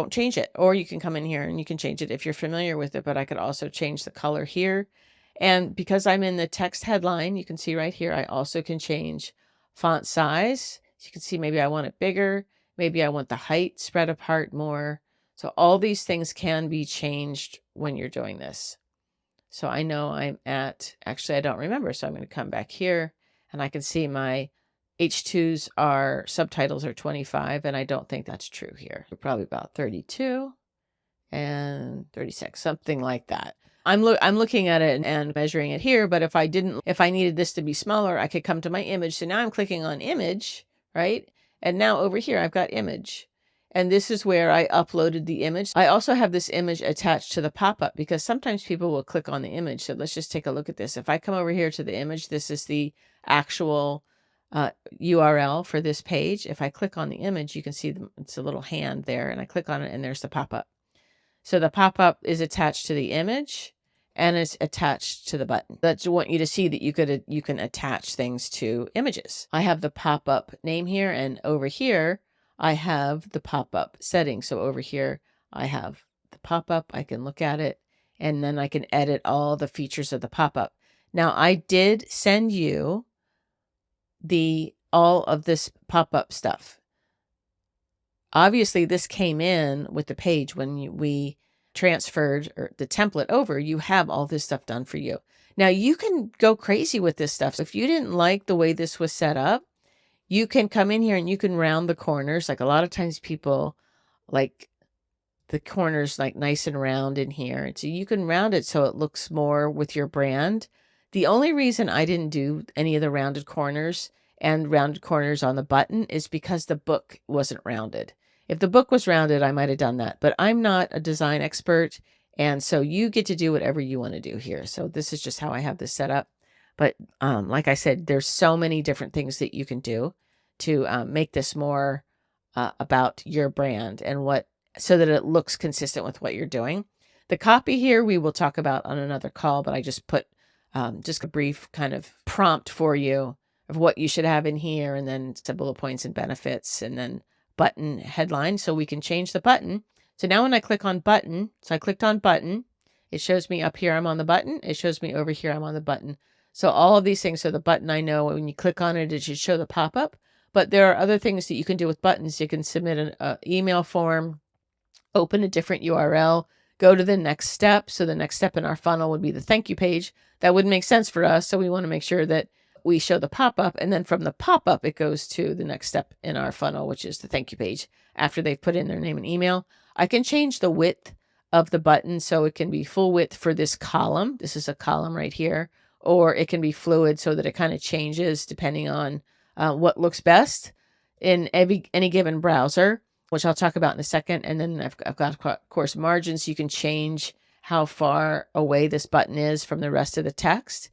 Don't change it. Or you can come in here and you can change it if you're familiar with it, but I could also change the color here. And because I'm in the text headline, you can see right here, I also can change font size. So you can see maybe I want it bigger. Maybe I want the height spread apart more. So all these things can be changed when you're doing this. So I know I'm at, actually, I don't remember. So I'm going to come back here and I can see my H2s are, subtitles are 25, and I don't think that's true here. We're probably about 32 and 36, something like that. I'm looking at it and measuring it here, but if I needed this to be smaller, I could come to my image. So now I'm clicking on image, right? And now over here, I've got image. And this is where I uploaded the image. I also have this image attached to the pop-up because sometimes people will click on the image. So let's just take a look at this. If I come over here to the image, this is the actual URL for this page. If I click on the image, you can see it's a little hand there, and I click on it and there's the pop-up. So the pop-up is attached to the image and it's attached to the button. That's want you to see that you can attach things to images. I have the pop-up name here, and over here I have the pop-up settings. So over here I have the pop-up. I can look at it and then I can edit all the features of the pop-up. Now I did send you all of this pop-up stuff. Obviously, this came in with the page when we transferred the template over. You have all this stuff done for you. Now, you can go crazy with this stuff. So if you didn't like the way this was set up, you can come in here and you can round the corners. Like a lot of times people like the corners like nice and round in here. And so you can round it so it looks more with your brand. The only reason I didn't do any of the rounded corners and rounded corners on the button is because the book wasn't rounded. If the book was rounded, I might have done that, but I'm not a design expert. And so you get to do whatever you want to do here. So this is just how I have this set up. But like I said, there's so many different things that you can do to make this more about your brand and so that it looks consistent with what you're doing. The copy here we will talk about on another call, but I just put just a brief kind of prompt for you of what you should have in here, and then some bullet points and benefits, and then button headline. So we can change the button. So now when I click on button, so I clicked on button, it shows me up here I'm on the button. It shows me over here I'm on the button. So all of these things. So the button, I know when you click on it, it should show the pop-up. But there are other things that you can do with buttons. You can submit an email form, open a different URL, go to the next step. So the next step in our funnel would be the thank you page. That wouldn't make sense for us. So we want to make sure that we show the pop-up, and then from the pop-up, it goes to the next step in our funnel, which is the thank you page after they've put in their name and email. I can change the width of the button so it can be full width for this column. This is a column right here, or it can be fluid so that it kind of changes depending on what looks best in any given browser, which I'll talk about in a second. And then I've got, of course, margins. You can change how far away this button is from the rest of the text.